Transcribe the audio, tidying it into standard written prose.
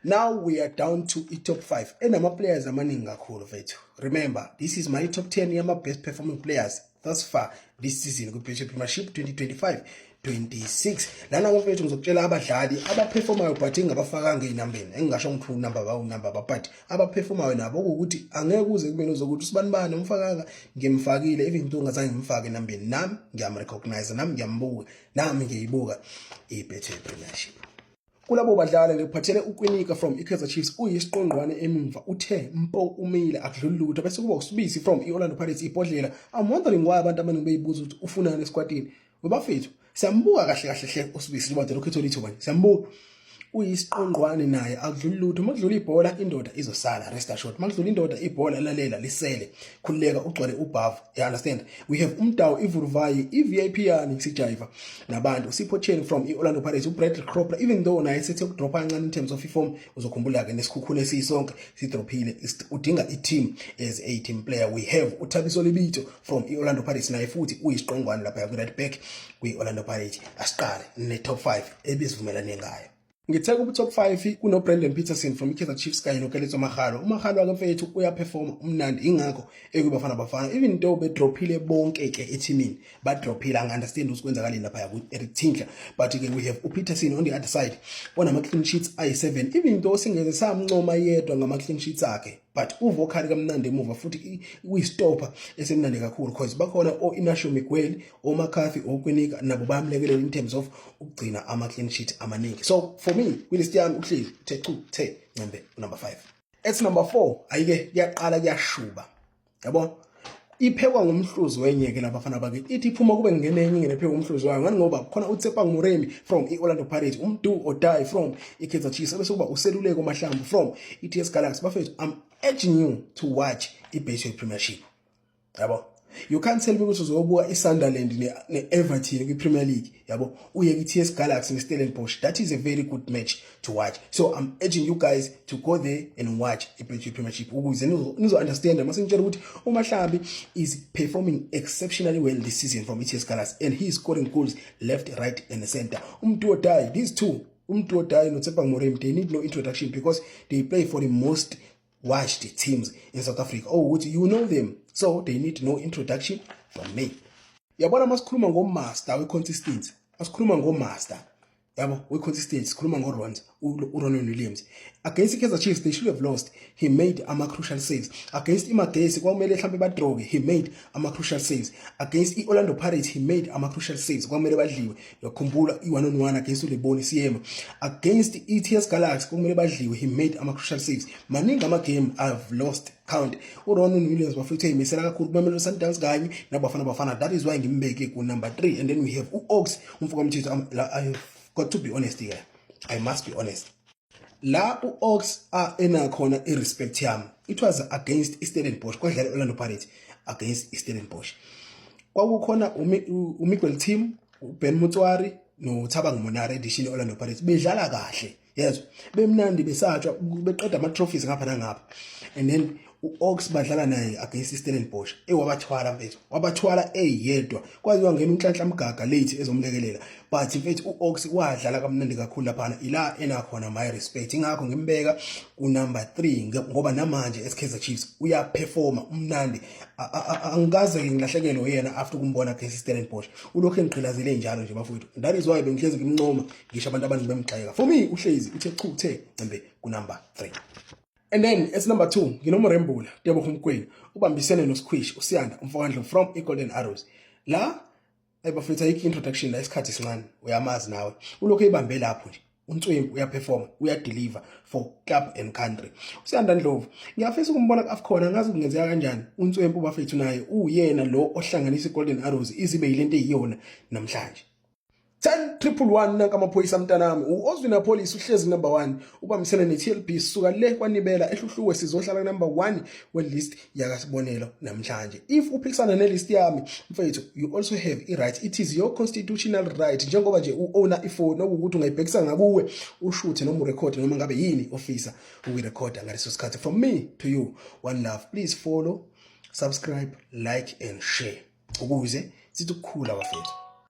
Now we are down to top 5 enama players amaningi kakhulu mfethu. Remember, this is my top 10 yama best performing players thus far this season ku Betway Premiership 2025-26. Lana mfethu ngizokutshela abadlali abaperformayo but ingabafakanga einambeni. Engingasho ngithi unumber but abaperformayo nabo ukuthi angeke uze kumina uzokuthi usibanibani umfakanga ngimfakile even though ngazange ngimfake einambeni. Nami ngiyamrecognize, nami ngiyambuka, nami ngiyibuka iBetway Premiership. Kulabo badlali ngiphathele uKwinika from iKaizer Chiefs uyisiqongqwane emumva uthe mpo umile akudluli lutho bese kuba usibisi from iOrlando Pirates ibhodlela. I'm wondering why abantu abaningi beyibuza ukuthi ufunani esquadini. Ngobafethu siyambuka kahle usibisi libantu lokhetho litho manje siyambuka uyisiqongqwane naye akudluli lutho. Makudlula ibhola indoda izosala, rest assured. Makudlula indoda ibhola lalela lisele khuleka ugcwale ubhavu. You understand? We have Umdawu Ivuruvayi iVIP yani sijiva nabantu Sipho from iOrlando Pirates uBradley Cropper even though naye sethe ukudropa kancane in terms of form uzokhumbula ke nesikhukhune sisonke sidrophile udinga team as a team player. We have uThabiso Lebito from iOrlando Pirates naye futhi uyisiqongqwane lapha ku right back kwiOrlando Pirates. Asiqale ne top 5 ebizivumelane ngayo. Ngitheka ku top 5 kuno Brandon Peterson from iKaizer Chiefs kanye noKeletso Magalo. UMagalo ake mfethu uyaperforma umnandi ingakho ekubafana bafana even though bedrophile bonke ke eteamini badrophile angiunderstand usikwenzakaleni lapha ku Eric Tinkler but ke we have uPeterson on the other side onama clean sheets ayi7 even though singeze samncoma yedwa ngama clean sheets akhe but uvokhali kamnandi emuva futhi uyistopper esemnandi kakhulu because bakhona oInasho Miguel oMcCarthy oKwinika nabo bayamlekelela in terms of ukugcina ama clean sheet amaningi. So for me kulist yami uhlezi the ngcembe number 5. At number 4 ayike kuyaqala kuyashuba yabo iphekwa ngumhluzi wenyeke labafana bakithi ithi iphuma kube ngene enye ngephekwa ngumhluzi wayo ngani ngoba khona uTsepang Muremi from iOrlando Pirates umdu odai from iKaizer Chiefs bese kuba useluleko Mahlamvu from iTS Galaxy. Bafethu I'm urging you to watch iBetway Premiership yabo. You can't tell me ukuthi uzobuka iSunderland neEverton kwiPremier League yabo uye kuTS Galaxy neStellenbosch. That is a very good match to watch. So I'm urging you guys to go there and watch iBetway Premiership ukuze nizo understand mase ngitshela ukuthi uMahlambi is performing exceptionally well this season from iTS Galaxy and he is scoring goals left, right and center. Umdu odai these two Umdu odai noTsepang Muremi they need no introduction because they play for the most watched teams in South Africa. Oh, you know them, so they need no introduction from me. Yabona masikhuluma ngomaster weconsistency, masikhuluma ngomaster yabo weconsistency, sikhuluma ngoRons uRonwen Williams. Against iKaizer Chiefs they should have lost. He made ama crucial saves. Against iMagesi kwamele mhlambe badroge, he made ama crucial saves. Against iOrlando Pirates he made ama crucial saves kwamele badliwe. Yakhumbula i1-on-1 against uLeboni Siyema. Against iTS Galaxy kwamele badliwe, he made ama crucial saves. Maningi ama game I've lost count. uRonwen Williams bafethu eyimisela kakhulu kumele Sundowns kanye nabafana. That is why ngimbeke ku number 3 and then we have uOaks umfuka mthetho. I've got to be honest here. I must be honest. La uOaks enakhona irespect yami. It was against Stellenbosch kwadlala iOrlando Pirates against Stellenbosch. Kwakukhona uMiguel Team, uBen Mutwari noThabang Monare edition iOrlando Pirates bedlala kahle. Yes, bemnandi besatshwa beqeda ama trophies ngapha nangapha. And then uOaks badlala naye against Stellenbosch ewabathwala mfethu wabathwala eyedwa kwaziwa ngena unhlanhla mgaga late ezomlekelela but mfethu uOaks wadlala kamnandi kakhulu lapha ila enakhona my respect ingakho ngimbeka ku number 3 ngoba namanje eSkaizer Chiefs uyaperforma umnandi angikaze ngilahlekelwe yena after kumbona against Stellenbosch ulokho engiqhilazele njalo nje bafowethu. That is why bengihlezi ngimncoma ngisho abantu abaningi bemxhayeka. For me uhlezi uthe ngcembe ku number 3. And then it's number 2 nginomrembula Tebogo Mkwena ubambisene noSquish uSiyanda umfowandlo from iGolden Arrows. La ayibafetha introduction la isikhathi sincane uyamazi nawe ulokho ebambe lapho nje uNtswembu uyaperform uyadeliver for club and country. uSiyanda Ndlovu ngiyafisa ukumbona kuAfcon angazi kungenzeka kanjani uNtswembu bafethu naye uyena lo ohlanganisa iGolden Arrows izibe yilento eyiyona namhlanje. 10-1-1 nanka amaphoyisa mntanami uOzwina Police uhlezi number 1 ubambisene neTLB suka le kwaNibela ehluhluwe sizohlala number 1 welist yakasibonelo namhlanje. If uphikisana nelist yami mfethu you also have a right, it is your constitutional right njengoba nje uowner ifone ukuthi ungayibhekisa ngakuwe ushuthe noma urecord noma ngabe yini officer uyirecorda ngaleso sikhathi. From me to you, one love. Please follow, subscribe, like and share ukuze sithi ukukhula bafethu.